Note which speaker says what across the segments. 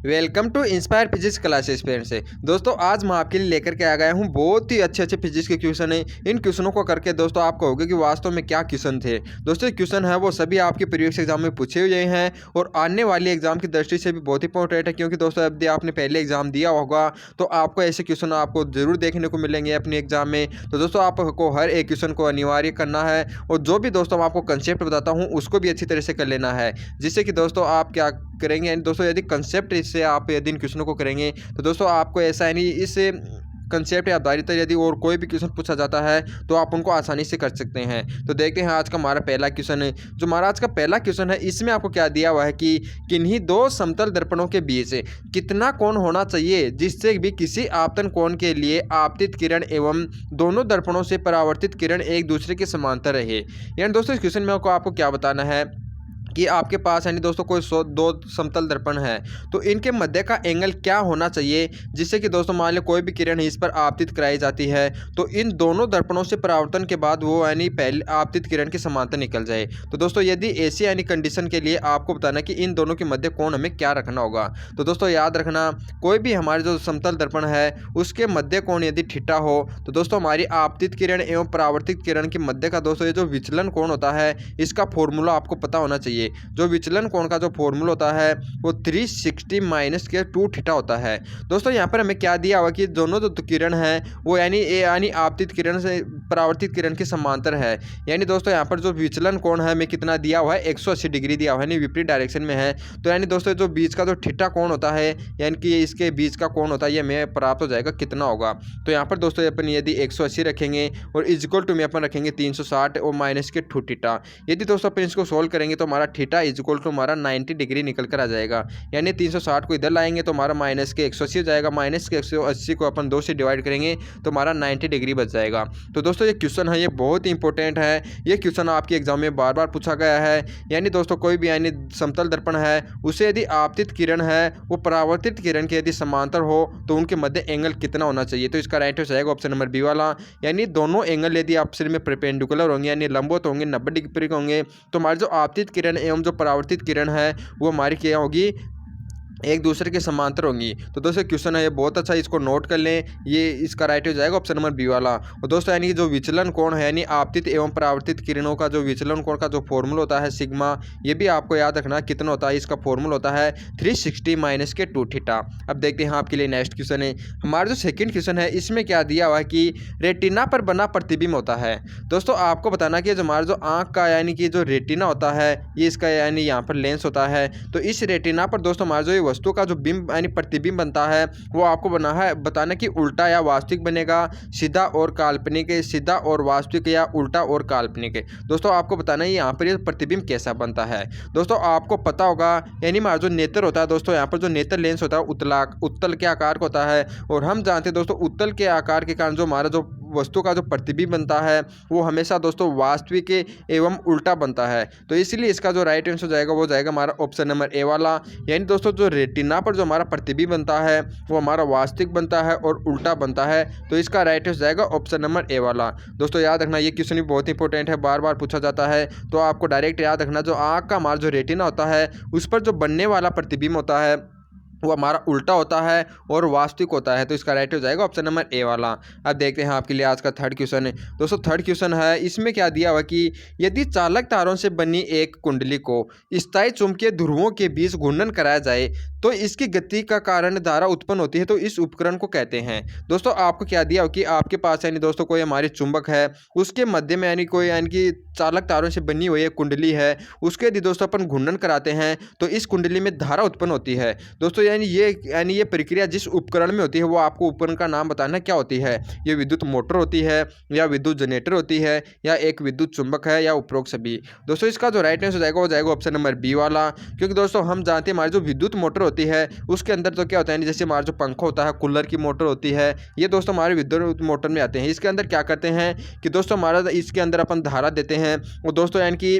Speaker 1: Welcome to Inspire Physics Classes friends. दोस्तों आज मैं आपके लिए लेकर के आ गया हूं बहुत ही अच्छे अच्छे फिजिक्स के क्वेश्चन है। इन क्वेश्चनों को करके दोस्तों आप कहोगे कि वास्तव में क्या क्वेश्चन थे। दोस्तों ये क्वेश्चन है वो सभी आपके प्रीवियस एग्जाम में पूछे हुए हैं और आने वाली एग्जाम की दृष्टि से भी बहुत इंपॉर्टेंट है, क्योंकि दोस्तों यदि आपने पहले एग्जाम दिया होगा तो आपको ऐसे क्वेश्चन आपको जरूर देखने को मिलेंगे अपने एग्जाम में। तो दोस्तों आपको हर एक क्वेश्चन को अनिवार्य करना है और जो भी दोस्तों मैं आपको कंसेप्ट बताता हूँ उसको भी अच्छी तरह से कर लेना है, जिससे कि दोस्तों आप क्या करेंगे दोस्तों, यदि कंसेप्ट इससे आप यदि इन क्वेश्चनों को करेंगे तो दोस्तों आपको ऐसा है नहीं, इस कंसेप्ट या आधारित यदि और कोई भी क्वेश्चन पूछा जाता है तो आप उनको आसानी से कर सकते हैं। तो देखते हैं आज का हमारा पहला क्वेश्चन है। जो हमारा आज का पहला क्वेश्चन है इसमें आपको क्या दिया हुआ है कि किन्हीं दो समतल दर्पणों के बीच कितना कोण होना चाहिए जिससे भी किसी आपतन कोण के लिए आपतित किरण एवं दोनों दर्पणों से परावर्तित किरण एक दूसरे के समांतर रहे। यानी दोस्तों इस क्वेश्चन में आपको क्या बताना है कि आपके पास यानी दोस्तों कोई दो समतल दर्पण है तो इनके मध्य का एंगल क्या होना चाहिए जिससे कि दोस्तों मान लो कोई भी किरण इस पर आपतित कराई जाती है तो इन दोनों दर्पणों से परावर्तन के बाद वो यानी पहले आपतित किरण के समांतर निकल जाए। तो दोस्तों यदि ऐसी यानी कंडीशन के लिए आपको बताना कि इन दोनों के मध्य कोण हमें क्या रखना होगा। तो दोस्तों याद रखना कोई भी हमारे जो समतल दर्पण है उसके मध्य कोण यदि थीटा हो तो दोस्तों हमारी आपतित किरण एवं परावर्तित किरण के मध्य का दोस्तों ये जो विचलन कोण होता है इसका फॉर्मूला आपको पता होना चाहिए। जो विचलन कोण का जो फॉर्मूला होता है वो 360 माइनस के 2 थीटा होता है। दोस्तों यहाँ पर हमें क्या दिया हुआ कि दोनों जो किरण है वो यानी आपतित किरण से परावर्तित किरण के समांतर है। यानी दोस्तों यहाँ पर जो विचलन कोण है हमें कितना दिया हुआ है 180 डिग्री दिया हुआ है, यानी विपरीत डायरेक्शन में है। तो यानी दोस्तों जो बीच का जो थीटा कोण होता है यानी कि इसके बीच का कोण होता है ये हमें प्राप्त हो जाएगा कितना होगा। तो यहाँ पर दोस्तों अपन यदि 180 रखेंगे और इक्वल टू में अपन रखेंगे 360 और माइनस के 2 थीटा। यदि दोस्तों अपन इसको सोल्व करेंगे तो हमारा थीटा इक्वल टू हमारा 90 डिग्री निकल कर आ जाएगा। यानी 360 को इधर लाएंगे तो हमारा माइनस के 180 हो जाएगा, माइनस के 180 को अपन 2 से डिवाइड करेंगे तो हमारा 90 डिग्री बच जाएगा। तो दोस्तों ये क्वेश्चन है ये बहुत ही इंपॉर्टेंट है, ये क्वेश्चन आपके एग्जाम में बार बार पूछा गया है। यानी दोस्तों कोई भी यानी समतल दर्पण है उसे यदि आपतित किरण है वो परावर्तित किरण के यदि समांतर हो तो उनके मध्य एंगल कितना होना चाहिए। तो इसका राइट हो जाएगा ऑप्शन नंबर बी वाला। यानी दोनों एंगल यदि आपस में परपेंडिकुलर होंगे यानी लंबवत होंगे 90 डिग्री होंगे तो हमारी जो आपतित किरण एवं जो परावर्तित किरण है वो हमारी क्या होगी एक दूसरे के समांतर होंगी। तो दोस्तों क्वेश्चन है ये बहुत अच्छा, इसको नोट कर लें, ये इसका राइट हो जाएगा ऑप्शन नंबर बी वाला। और दोस्तों यानी जो विचलन कोण है यानी आपतित एवं परावर्तित किरणों का जो विचलन कोण का जो फॉर्मूला होता है सिग्मा, ये भी आपको याद रखना कितना होता है। इसका फॉर्मूला होता है 360 माइनस के 2 थीटा। अब देखते हैं आपके लिए नेक्स्ट क्वेश्चन है। हमारा जो सेकेंड क्वेश्चन है इसमें क्या दिया हुआ है कि रेटिना पर बना प्रतिबिंब होता है। दोस्तों आपको बताना कि हमारा जो आँख का यानी कि जो रेटिना होता है ये इसका यानी यहाँ पर लेंस होता है। तो इस रेटिना पर दोस्तों हमारा जो वस्तु का जो बिंब यानी प्रतिबिंब बनता है वो आपको बताना कि उल्टा या वास्तविक बनेगा, सीधा और काल्पनिक, सीधा और वास्तविक या उल्टा और काल्पनिक। दोस्तों आपको बताना है यहाँ पर ये प्रतिबिंब कैसा बनता है। दोस्तों आपको पता होगा यानी हमारा जो नेत्र होता है दोस्तों यहाँ पर जो नेत्र लेंस होता है उत्तल के आकार का होता है और हम जानते हैं दोस्तों उत्तल के आकार के कारण जो हमारा जो वस्तु का जो प्रतिबिंब बनता है वो हमेशा दोस्तों वास्तविक एवं उल्टा बनता है। तो इसलिए इसका जो राइट आंसर हो जाएगा वो जाएगा हमारा ऑप्शन नंबर ए वाला। यानी दोस्तों जो रेटिना पर जो हमारा प्रतिबिंब बनता है वो हमारा वास्तविक बनता है और उल्टा बनता है। तो इसका राइट आंसर जाएगा ऑप्शन नंबर ए वाला। दोस्तों याद रखना ये क्वेश्चन भी बहुत इंपॉर्टेंट है, बार बार पूछा जाता है। तो आपको डायरेक्ट याद रखना जो आँख का हमारा जो रेटिना होता है उस पर जो बनने वाला प्रतिबिंब होता है वो हमारा उल्टा होता है और वास्तविक होता है। तो इसका राइट हो जाएगा ऑप्शन नंबर ए वाला। अब देखते हैं आपके लिए आज का थर्ड क्वेश्चन है। दोस्तों थर्ड क्वेश्चन है इसमें क्या दिया हुआ कि यदि चालक तारों से बनी एक कुंडली को स्थायी चुंबकीय ध्रुवों के बीच घूर्णन कराया जाए तो इसकी गति का कारण धारा उत्पन्न होती है, तो इस उपकरण को कहते हैं। दोस्तों आपको क्या दिया हो कि आपके पास यानी दोस्तों कोई हमारी चुंबक है उसके मध्य में यानी कोई यानी कि चालक तारों से बनी हुई एक कुंडली है, उसके यदि दोस्तों अपन घूर्णन कराते हैं तो इस कुंडली में धारा उत्पन्न होती है। दोस्तों यानी ये प्रक्रिया जिस उपकरण में होती है वो आपको उपकरण का नाम बताना क्या होती है। ये विद्युत मोटर होती है या विद्युत जनरेटर होती है या एक विद्युत चुंबक है या उपरोक्त सभी। दोस्तों इसका जो राइट आंसर हो जाएगा वो जाएगा ऑप्शन नंबर बी वाला। क्योंकि दोस्तों हम जानते हैं हमारी जो विद्युत मोटर होती है उसके अंदर तो क्या होता है जैसे हमारा जो पंखा होता है, कूलर की मोटर होती है, ये दोस्तों हमारे विद्युत मोटर में आते हैं। इसके अंदर क्या करते हैं कि दोस्तों हमारा इसके अंदर अपन धारा देते हैं और दोस्तों यानी कि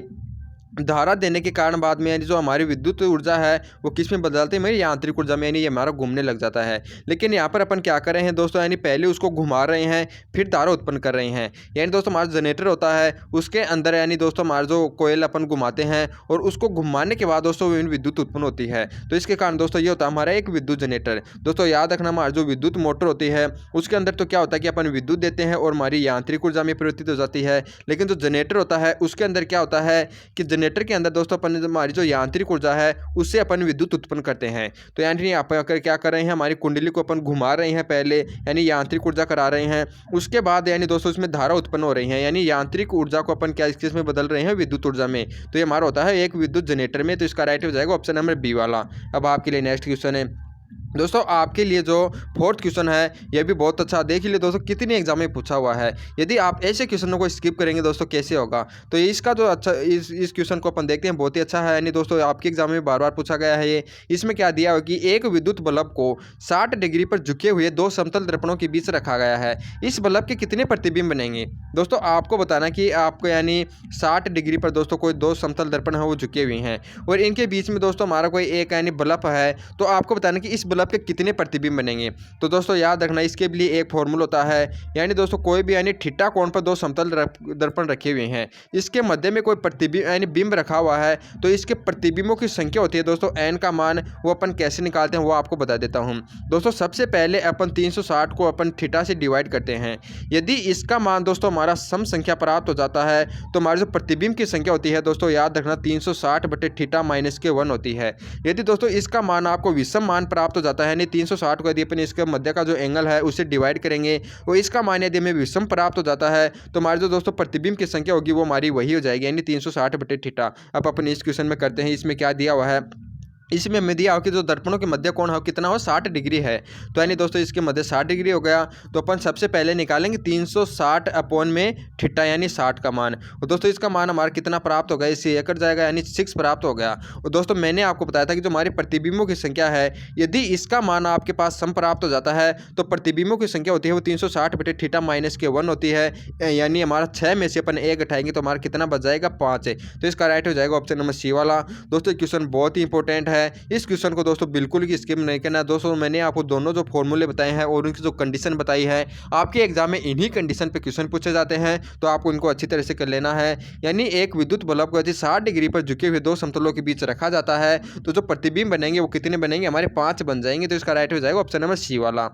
Speaker 1: धारा देने के कारण बाद में यानी जो हमारी विद्युत ऊर्जा है वो किस में बदलती है, मेरी यांत्रिक ऊर्जा में, यानी ये हमारा घूमने लग जाता है। लेकिन यहाँ पर अपन क्या कर रहे हैं दोस्तों, यानी पहले उसको घुमा रहे हैं फिर धारा उत्पन्न कर रहे हैं। यानी दोस्तों हमारा जनरेटर होता है उसके अंदर यानी दोस्तों हमारा जो कोयल अपन घुमाते हैं और उसको घुमाने के बाद दोस्तों विद्युत उत्पन्न होती है। तो इसके कारण दोस्तों ये होता है हमारा एक विद्युत जनरेटर। दोस्तों याद रखना, हमारी जो विद्युत मोटर होती है उसके अंदर तो क्या होता है कि अपन विद्युत देते हैं और हमारी यांत्रिक ऊर्जा में परिवर्तित हो जाती है। लेकिन जो जनरेटर होता है उसके अंदर क्या होता है कि जनरेटर के अंदर दोस्तों अपन हमारी जो यांत्रिक ऊर्जा है उससे अपन विद्युत उत्पन्न करते हैं। तो यानी आप क्या कर रहे हैं, हमारी कुंडली को अपन घुमा रहे हैं पहले, यानी यांत्रिक ऊर्जा करा रहे हैं, उसके बाद यानी दोस्तों इसमें धारा उत्पन्न हो रही है, यानी यांत्रिक ऊर्जा को अपन क्या किस में बदल रहे हैं, विद्युत ऊर्जा में। तो ये हमारा होता है एक विद्युत जनरेटर में। तो इसका राइट हो जाएगा ऑप्शन नंबर बी वाला। अब आपके लिए नेक्स्ट क्वेश्चन है दोस्तों, आपके लिए जो फोर्थ क्वेश्चन है ये भी बहुत अच्छा, देख लीजिए दोस्तों कितनी एग्जाम में पूछा हुआ है। यदि आप ऐसे क्वेश्चनों को स्किप करेंगे दोस्तों कैसे होगा। तो इसका जो अच्छा इस क्वेश्चन को अपन देखते हैं, बहुत ही अच्छा है, यानी दोस्तों आपके एग्जाम में बार बार पूछा गया है ये। इसमें क्या दिया है कि एक विद्युत बल्ब को 60 डिग्री पर झुके हुए दो समतल दर्पणों के बीच रखा गया है। इस बल्ब के कितने प्रतिबिंब बनेंगे। दोस्तों आपको बताना कि आपको यानी 60 डिग्री पर दोस्तों कोई दो समतल दर्पण है वो झुके हुए हैं और इनके बीच में दोस्तों हमारा कोई एक यानी बल्ब है। तो आपको बताना कि इस बल्ब के कितने प्रतिबिंब बनेंगे। तो दोस्तों याद रखना इसके लिए एक फॉर्मूला होता है, यानी दोस्तों कोई भी यानी थीटा कोण पर दो समतल दर्पण रखे हुए हैं, इसके मध्य में कोई प्रतिबिंब यानी बिंब रखा हुआ है, तो इसके प्रतिबिंबों की संख्या होती है दोस्तों n का मान, वो अपन कैसे निकालते हैं वो आपको बता देता हूं। दोस्तों सबसे पहले अपन 360 को अपन थीटा से डिवाइड करते हैं। यदि इसका मान दोस्तों हमारा सम संख्या प्राप्त हो जाता है तो हमारी जो प्रतिबिंब की संख्या होती है दोस्तों याद रखना 360 बटे थीटा माइनस के 1 होती है। यदि दोस्तों इसका मान आपको विषम मान प्राप्त हो जाता है, यानी 360 को यदि अपन इसके मध्य का जो एंगल है उससे डिवाइड करेंगे और इसका मान यदि हमें विषम प्राप्त हो जाता है तो हमारी जो दोस्तों प्रतिबिंब की संख्या होगी वो हमारी वही हो जाएगी, यानी 360 बटे थीटा। अब अपन इस क्वेश्चन में करते हैं, इसमें क्या दिया हुआ है, इसमें हमें दिया हो कि जो दर्पणों के मध्य कोण हो कितना हो 60 डिग्री है। तो यानी दोस्तों इसके मध्य 60 डिग्री हो गया, तो अपन सबसे पहले निकालेंगे 360 अपॉन में थीटा यानी 60 का मान। और दोस्तों इसका मान हमारा कितना प्राप्त हो गया, इससे ये कट जाएगा यानी 6 प्राप्त हो गया। और दोस्तों मैंने आपको बताया था कि जो हमारी प्रतिबिंबों की संख्या है यदि इसका मान आपके पास सम प्राप्त हो जाता है तो प्रतिबिंबों की संख्या होती है वो 360 बटे थीटा माइनस के 1 होती है, यानी हमारा 6 में से अपन 1 घटाएंगे तो हमारा कितना बच जाएगा 5 है। तो इसका राइट हो जाएगा ऑप्शन नंबर सी वाला। दोस्तों क्वेश्चन बहुत ही इंपॉर्टेंट है, इस क्वेश्चन को दोस्तों बिल्कुल भी स्किप नहीं करना। दोस्तों मैंने आपको दोनों जो फॉर्मूले बताए हैं और उनकी जो कंडीशन बताई है, आपके एग्जाम में इन्हीं कंडीशन पे क्वेश्चन पूछे जाते हैं, तो आपको इनको अच्छी तरह से कर लेना है। यानी एक विद्युत बल्ब को यदि 60 डिग्री पर झुके हुए दो समतलों के बीच रखा जाता है तो जो प्रतिबिंब बनेंगे वो कितने बनेंगे, हमारे 5 बन जाएंगे। तो इसका राइट हो जाएगा ऑप्शन नंबर सी वाला।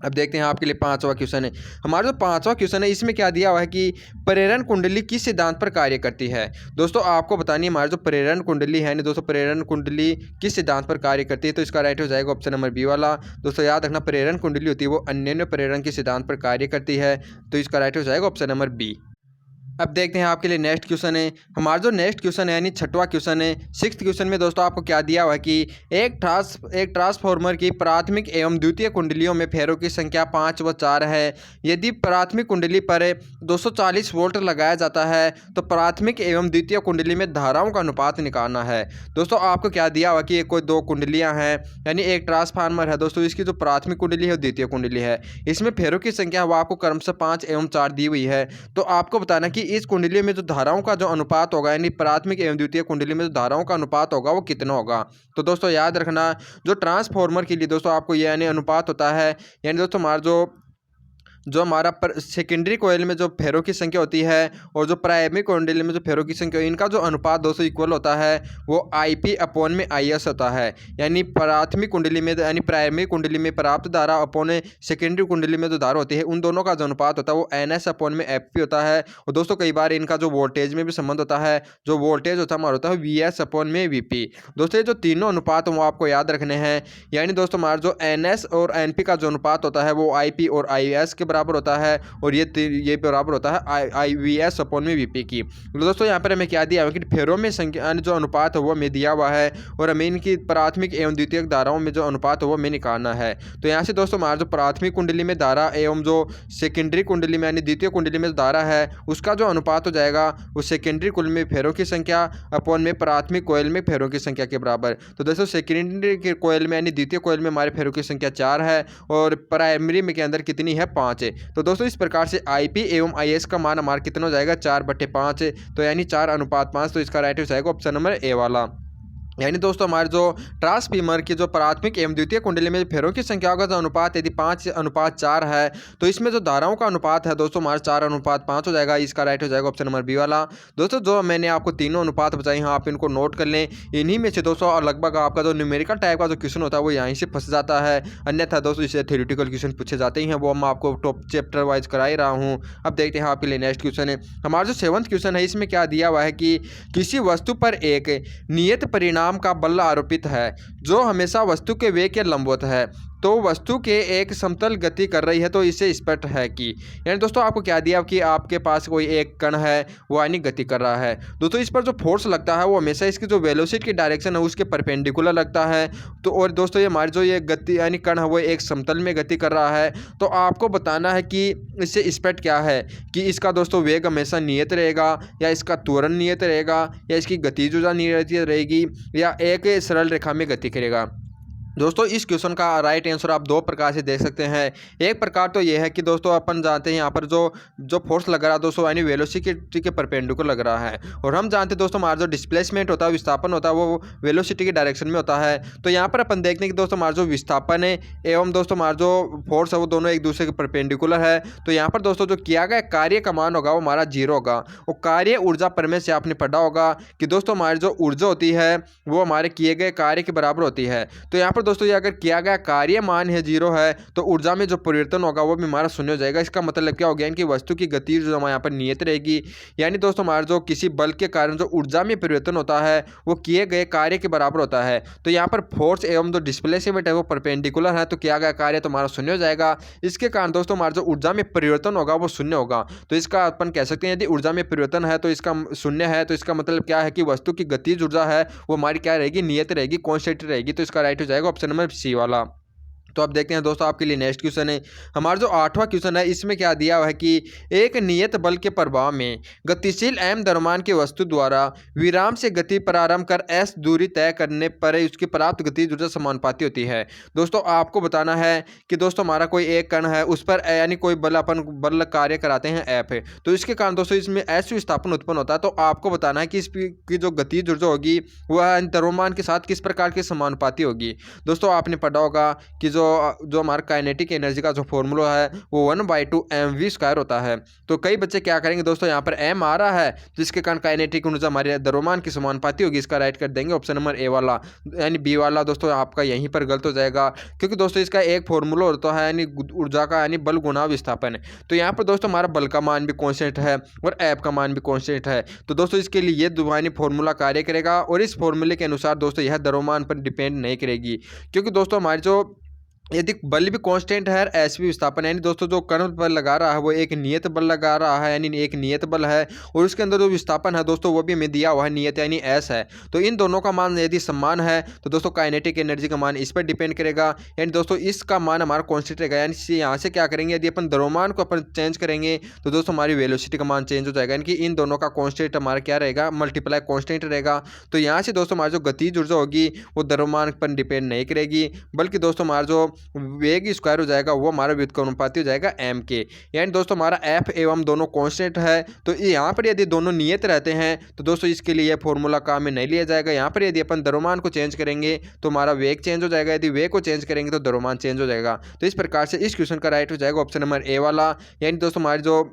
Speaker 1: अब देखते हैं आपके लिए पांचवा क्वेश्चन है। हमारा जो पांचवा क्वेश्चन है इसमें क्या दिया हुआ है कि प्रेरण कुंडली किस सिद्धांत पर कार्य करती है। दोस्तों आपको बतानी है हमारी जो प्रेरण कुंडली है ना दोस्तों, प्रेरण कुंडली किस सिद्धांत पर कार्य करती है। तो इसका राइट हो जाएगा ऑप्शन नंबर बी वाला। दोस्तों याद रखना प्रेरण कुंडली होती है वो अन्योन्य प्रेरण के सिद्धांत पर कार्य करती है, तो इसका राइट हो जाएगा ऑप्शन नंबर बी। अब देखते हैं आपके लिए नेक्स्ट क्वेश्चन है। हमारा जो नेक्स्ट क्वेश्चन है यानी छठवां क्वेश्चन है, सिक्स्थ क्वेश्चन में दोस्तों आपको क्या दिया हुआ है कि एक ट्रांसफार्मर की प्राथमिक एवं द्वितीय कुंडलियों में फेरों की संख्या 5 व 4 है। यदि प्राथमिक कुंडली पर 240 वोल्ट लगाया जाता है तो प्राथमिक एवं द्वितीय कुंडली में धाराओं का अनुपात निकालना है। दोस्तों आपको क्या दिया हुआ कि कोई दो कुंडलियाँ हैं, यानी एक ट्रांसफार्मर है दोस्तों, इसकी जो प्राथमिक कुंडली है द्वितीय कुंडली है, इसमें फेरों की संख्या वो आपको क्रमशः 5 एवं 4 दी हुई है। तो आपको बताना कि इस कुंडली में जो धाराओं का जो अनुपात होगा, यानी प्राथमिक एवं द्वितीय कुंडली में जो धाराओं का अनुपात होगा वो कितना होगा। तो दोस्तों याद रखना जो ट्रांसफार्मर के लिए दोस्तों आपको ये यानी अनुपात होता है, यानी दोस्तों हमारा जो हमारा सेकेंडरी कोयल में जो फेरों की संख्या होती है और जो प्राइमरी कुंडली में जो फेरों की संख्या, इनका जो अनुपात दोस्तों इक्वल होता है वो IP अपॉन में IS होता है। यानी प्राथमिक कुंडली में यानी प्राइमरी कुंडली में प्राप्त धारा अपॉन सेकेंडरी कुंडली में जो धारा होती है उन दोनों का जो अनुपात होता है वो NS अपॉन में FP होता है। और दोस्तों कई बार इनका जो वोल्टेज में भी संबंध होता है, जो वोल्टेज होता है हमारा होता है VS अपॉन में VP। दोस्तों ये जो तीनों अनुपात वो आपको याद रखने हैं, यानी दोस्तों हमारा जो NS और NP का जो अनुपात होता है वो IP और IS के बराबर होता है और ये बराबर होता है IVS अपॉन में VP की। तो दोस्तों यहाँ पर हमें क्या दिया हुआ कि फेरों में संख्या जो अनुपात है वो हमें दिया हुआ है और हमें इनकी प्राथमिक एवं द्वितीयक धाराओं में जो अनुपात है वो हमें निकालना है। तो यहाँ से दोस्तों हमारा जो प्राथमिक कुंडली में धारा एवं जो सेकेंडरी कुंडली में यानी द्वितीय कुंडली में धारा है उसका जो अनुपात हो जाएगा वो सेकेंडरी कुंडली में फेरों की संख्या अपॉन में प्राथमिक कोयल में फेरों की संख्या के बराबर। तो दोस्तों सेकेंडरी के कोयल में यानी द्वितीय कोयल में हमारे फेरों की संख्या 4 है और प्राइमरी में के अंदर कितनी है 5 5। तो दोस्तों इस प्रकार से IP एवं IS का मान हमारा कितना हो जाएगा 4/5, तो यानी 4:5। तो इसका राइट हो जाएगा ऑप्शन नंबर ए वाला। यानी दोस्तों हमारे जो ट्रांसफार्मर की जो प्राथमिक एवं द्वितीय कुंडली में फेरों की संख्या का जो अनुपात यदि 5:4 है, तो इसमें जो धाराओं का अनुपात है दोस्तों हमारा 4:5 हो जाएगा। इसका राइट हो जाएगा ऑप्शन नंबर बी वाला। दोस्तों जो मैंने आपको तीनों अनुपात बताए हैं, आप इनको नोट कर लें। इन्हीं में से दोस्तों लगभग आपका जो न्यूमेरिकल टाइप का जो क्वेश्चन होता है वो यहीं से फंस जाता है। अन्यथा दोस्तों इससे थ्योरेटिकल क्वेश्चन पूछे जाते हैं, वो मैं आपको टॉप चैप्टर वाइज करा ही रहा हूँ। अब देखते हैं आपके लिए नेक्स्ट क्वेश्चन है। हमारा जो 7वां क्वेश्चन है, इसमें क्या दिया हुआ है कि किसी वस्तु पर एक नियत परिणाम का बल आरोपित है जो हमेशा वस्तु के वेग के लंबवत है, तो वस्तु के एक समतल गति कर रही है, तो इसे स्पष्ट है कि, यानी दोस्तों आपको क्या दिया कि आपके पास कोई एक कण है वो यानी गति कर रहा है। दोस्तों इस पर जो फोर्स लगता है वो हमेशा इसकी जो वेलोसिटी की डायरेक्शन है उसके परपेंडिकुलर लगता है। तो और दोस्तों ये हमारी जो ये गति यानी कण है वो एक समतल में गति कर रहा है। तो आपको बताना है कि इससे स्पष्ट क्या है कि इसका दोस्तों वेग हमेशा नियत रहेगा, या इसका त्वरण नियत रहेगा, या इसकी गतिज ऊर्जा नियत रहेगी, या एक सरल रेखा में गति करेगा। दोस्तों इस क्वेश्चन का राइट आंसर आप दो प्रकार से देख सकते हैं। एक प्रकार तो ये है कि दोस्तों अपन जानते हैं यहाँ पर जो फोर्स लग रहा है दोस्तों यानी वेलोसिटी के परपेंडिकुलर लग रहा है, और हम जानते हैं दोस्तों हमारा जो डिस्प्लेसमेंट होता है, विस्थापन होता है, वो वेलोसिटी की डायरेक्शन में होता है। तो यहाँ पर अपन देखते हैं कि दोस्तों हमारा जो विस्थापन है एवं दोस्तों हमारा जो फोर्स है वो दोनों एक दूसरे के परपेंडिकुलर है। तो यहाँ पर दोस्तों जो किया गया कार्य का मान होगा वो हमारा 0 होगा। वो कार्य ऊर्जा प्रमेय से आपने पढ़ा होगा कि दोस्तों हमारी जो ऊर्जा होती है वो हमारे किए गए कार्य के बराबर होती है। तो यहाँ पर दोस्तों ये अगर किया गया कार्य मान है 0 है, तो ऊर्जा में जो परिवर्तन होगा वो भी हमारा 0 हो जाएगा। इसका मतलब क्या हो गया कि वस्तु की गति जो हमारे यहाँ पर नियत रहेगी, यानी दोस्तों हमारा जो किसी बल के कारण जो ऊर्जा में परिवर्तन होता है वो किए गए कार्य के बराबर होता है। तो यहाँ पर फोर्स एवं जो डिस्प्लेसमेंट है वो परपेंडिकुलर है, तो किया गया कार्य तो हमारा 0 हो जाएगा। इसके कारण दोस्तों हमारा जो ऊर्जा में परिवर्तन होगा वो 0 होगा। तो इसका अपन कह सकते हैं यदि ऊर्जा में परिवर्तन है तो इसका 0 है, तो इसका मतलब क्या है कि वस्तु की गतिज ऊर्जा है वो हमारी क्या रहेगी, नियत रहेगी, कांस्टेंट रहेगी। तो इसका राइट हो जाएगा ऑप्शन नंबर सी वाला। तो अब देखते हैं दोस्तों आपके लिए नेक्स्ट क्वेश्चन है। हमारा जो 8वां क्वेश्चन है, इसमें क्या दिया हुआ है कि एक नियत बल के प्रभाव में गतिशील m द्रव्यमान की वस्तु द्वारा विराम से गति प्रारंभ कर s दूरी तय करने पर उसकी प्राप्त गतिज ऊर्जा समानुपाती होती है। दोस्तों आपको बताना है कि दोस्तों हमारा कोई एक कण है, उस पर यानी कोई बल अपन बल कार्य कराते हैं F, तो इसके कारण दोस्तों इसमें s विस्थापन उत्पन्न होता है। तो आपको बताना है कि इसकी जो गतिज ऊर्जा होगी वह द्रव्यमान के साथ किस प्रकार की समानुपाती होगी। दोस्तों आपने पढ़ा होगा कि जो हमारा काइनेटिक एनर्जी का जो फॉर्मूला है वो 1/2 mv² होता है। तो कई बच्चे क्या करेंगे दोस्तों, यहाँ पर m आ रहा है जिसके कारण काइनेटिक ऊर्जा हमारे द्रव्यमान की समानुपाती होगी। इसका राइट कर देंगे ऑप्शन नंबर ए वाला, यानी बी वाला दोस्तों आपका यहीं पर गलत हो जाएगा, क्योंकि दोस्तों इसका एक फॉर्मूला होता है यानी ऊर्जा का यानी बल गुना विस्थापन। तो यहाँ पर दोस्तों हमारा बल का मान भी कॉन्स्टेंट है और एफ का मान भी कॉन्स्टेंट है। तो दोस्तों इसके लिए ये दुबानी फॉर्मूला कार्य करेगा, और इस फॉर्मूले के अनुसार दोस्तों यह द्रव्यमान पर डिपेंड नहीं करेगी, क्योंकि दोस्तों हमारी जो यदि बल भी कांस्टेंट है, एस भी विस्थापन, यानी दोस्तों जो कण बल लगा रहा है वो एक नियत बल लगा रहा है, यानी एक नियत बल है, और उसके अंदर जो विस्थापन है दोस्तों वो भी हमें दिया हुआ है नियत यानी एस है। तो इन दोनों का मान यदि समान है तो दोस्तों काइनेटिक एनर्जी का मान इस पर डिपेंड करेगा, यानी दोस्तों इसका मान हमारा कांस्टेंट रहेगा। यानी यहाँ से क्या करेंगे, यदि अपन द्रव्यमान को अपन चेंज करेंगे तो दोस्तों हमारी वेलोसिटी का मान चेंज हो जाएगा, यानी कि इन दोनों का कांस्टेंट हमारा क्या रहेगा, मल्टीप्लाई कांस्टेंट रहेगा। तो यहाँ से दोस्तों हमारी जो गतिज ऊर्जा होगी वो द्रव्यमान पर डिपेंड नहीं करेगी, बल्कि दोस्तों हमारा जो वेग स्क्वायर हो जाएगा वो हमारा व्युत्क्रमानुपाती हो जाएगा m के। यानी दोस्तों हमारा f एवं दोनों कांस्टेंट है, तो यहाँ पर यदि दोनों नियत रहते हैं तो दोस्तों इसके लिए फॉर्मूला काम में नहीं लिया जाएगा। यहाँ पर यदि अपन द्रव्यमान को चेंज करेंगे तो हमारा वेग चेंज हो जाएगा, यदि वेग को चेंज करेंगे तो द्रव्यमान चेंज हो जाएगा। तो इस प्रकार से इस क्वेश्चन का राइट हो जाएगा ऑप्शन नंबर ए वाला। यानी दोस्तों हमारी जो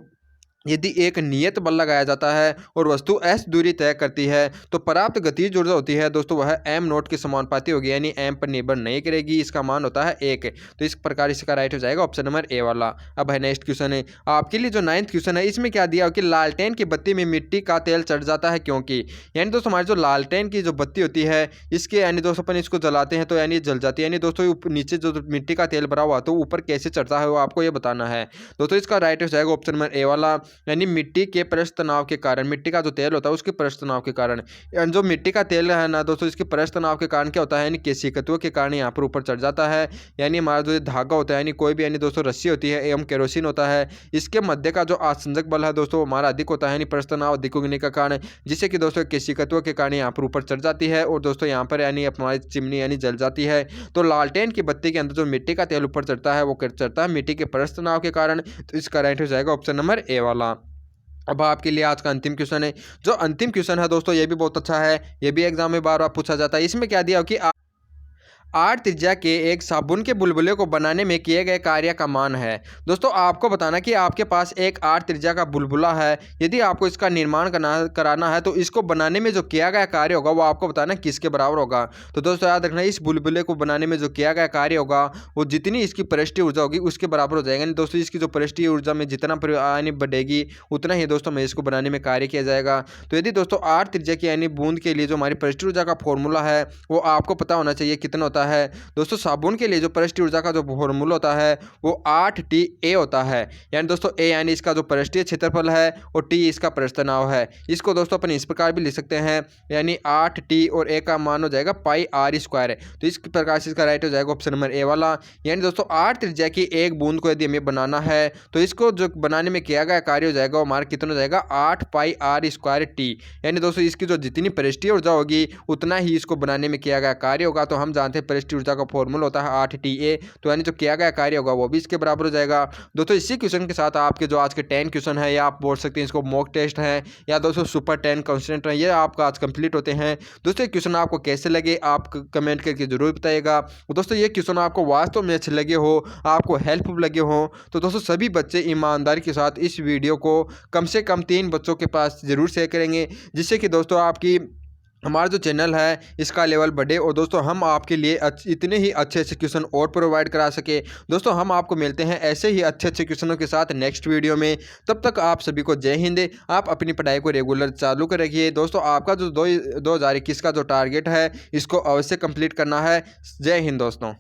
Speaker 1: यदि एक नियत बल लगाया जाता है और वस्तु s दूरी तय करती है तो प्राप्त गतिज ऊर्जा होती है दोस्तों वह m0 के समानुपाती होगी, यानी m पर निर्भर नहीं करेगी, इसका मान होता है 1। तो इस प्रकार इसका राइट हो जाएगा ऑप्शन नंबर ए वाला। अब है नेक्स्ट क्वेश्चन है आपके लिए जो 9th क्वेश्चन है, इसमें क्या दिया हो कि लालटेन की बत्ती में मिट्टी का तेल चढ़ जाता है क्योंकि, यानी दोस्तों हमारी जो लालटेन की जो बत्ती होती है इसके यानी दोस्तों अपन इसको जलाते हैं तो यानी जल जाती है, यानी दोस्तों नीचे जो मिट्टी का तेल भरा हुआ तो ऊपर कैसे चढ़ता है वो आपको ये बताना है। दोस्तों इसका राइट हो जाएगा ऑप्शन नंबर ए वाला। यानी मिट्टी के पृष्ठ तनाव के कारण, मिट्टी का जो तेल होता है उसके पृष्ठ तनाव के कारण, यानी जो मिट्टी का तेल है ना दोस्तों, इसके पृष्ठ तनाव के कारण क्या होता है, यानी केशिकत्व के कारण यहाँ पर ऊपर चढ़ जाता है। यानी हमारा जो धागा होता है, यानी कोई भी यानी दोस्तों रस्सी होती है एवं केरोसिन होता है, इसके मध्य का जो आसंजक बल है दोस्तों हमारा अधिक होता है, यानी पृष्ठ तनाव अधिक होने का कारण, जिससे कि दोस्तों केशिकत्व के कारण यहाँ पर ऊपर चढ़ जाती है और दोस्तों यहाँ पर यानी हमारी चिमनी यानी जल जाती है। तो लालटेन की बत्ती के अंदर जो मिट्टी का तेल ऊपर चढ़ता है वो चढ़ता है मिट्टी के पृष्ठ तनाव के कारण। तो इसका राइट हो जाएगा ऑप्शन नंबर ए वाला। अब आपके लिए आज का अंतिम क्वेश्चन है। जो अंतिम क्वेश्चन है दोस्तों ये भी बहुत अच्छा है, ये भी एग्जाम में बार बार पूछा जाता है। इसमें क्या दिया हो कि 8 त्रिज्या के एक साबुन के बुलबुले को बनाने में किए गए कार्य का मान है। दोस्तों आपको बताना कि आपके पास एक 8 त्रिज्या का बुलबुला है, यदि आपको इसका निर्माण कराना है तो इसको बनाने में जो किया गया कार्य होगा वो आपको बताना किसके बराबर होगा। तो दोस्तों याद रखना, इस बुलबुले को बनाने में जो किया गया कार्य होगा वो जितनी इसकी पृष्ठीय ऊर्जा होगी उसके बराबर हो जाएगा। दोस्तों इसकी जो पृष्ठीय ऊर्जा में जितना यानी बढ़ेगी उतना ही दोस्तों में इसको बनाने में कार्य किया जाएगा। तो यदि दोस्तों 8 त्रिज्या की यानी बूंद के लिए जो हमारी पृष्ठीय ऊर्जा का फॉर्मूला है वो आपको पता होना चाहिए कितना होता है। दोस्तों साबुन के लिए जो पृष्ठीय ऊर्जा का जो फॉर्मूला होता है वो 8TA होता है। यानी दोस्तों ए यानी इसका जो पृष्ठीय क्षेत्रफल है और टी इसका पृष्ठ तनाव है। इसको दोस्तों अपन इस प्रकार भी लिख सकते हैं, यानी 8T और ए का मान हो जाएगा πr²। तो इस प्रकार से इसका राइट हो जाएगा ऑप्शन नंबर ए वाला। यानी दोस्तों 8 त्रिज्या की एक बूंद को यदि हमें बनाना है तो इसको जो बनाने में किया गया कार्य हो जाएगा वो हमारा कितना हो जाएगा 8πr²T। यानी दोस्तों इसकी जो जितनी पृष्ठीय ऊर्जा होगी उतना ही इसको बनाने में किया गया कार्य होगा। तो हम जानते हैं पृष्ठीय ऊर्जा का फॉर्मूला होता है 8TA, तो यानी जो किया गया कार्य होगा वो भी इसके बराबर हो जाएगा। दोस्तों इसी क्वेश्चन के साथ आपके जो आज के 10 क्वेश्चन है या आप बोल सकते हैं इसको मॉक टेस्ट हैं या दोस्तों सुपर 10 कॉन्स्टेंट है, ये आपका आज कंप्लीट होते हैं। दोस्तों ये क्वेश्चन आपको कैसे लगे आप कमेंट करके जरूर बताइएगा। दोस्तों ये क्वेश्चन आपको वास्तव में अच्छे लगे हो, आपको हेल्पफुल लगे हो तो दोस्तों सभी बच्चे ईमानदारी के साथ इस वीडियो को कम से कम 3 बच्चों के पास जरूर शेयर करेंगे, जिससे कि दोस्तों आपकी हमारा जो चैनल है इसका लेवल बढ़े और दोस्तों हम आपके लिए इतने ही अच्छे अच्छे क्वेश्चन और प्रोवाइड करा सके। दोस्तों हम आपको मिलते हैं ऐसे ही अच्छे अच्छे क्वेश्चनों के साथ नेक्स्ट वीडियो में। तब तक आप सभी को जय हिंद। आप अपनी पढ़ाई को रेगुलर चालू कर रखिए। दोस्तों आपका जो 2021 का जो टारगेट है इसको अवश्य कंप्लीट करना है। जय हिंद दोस्तों।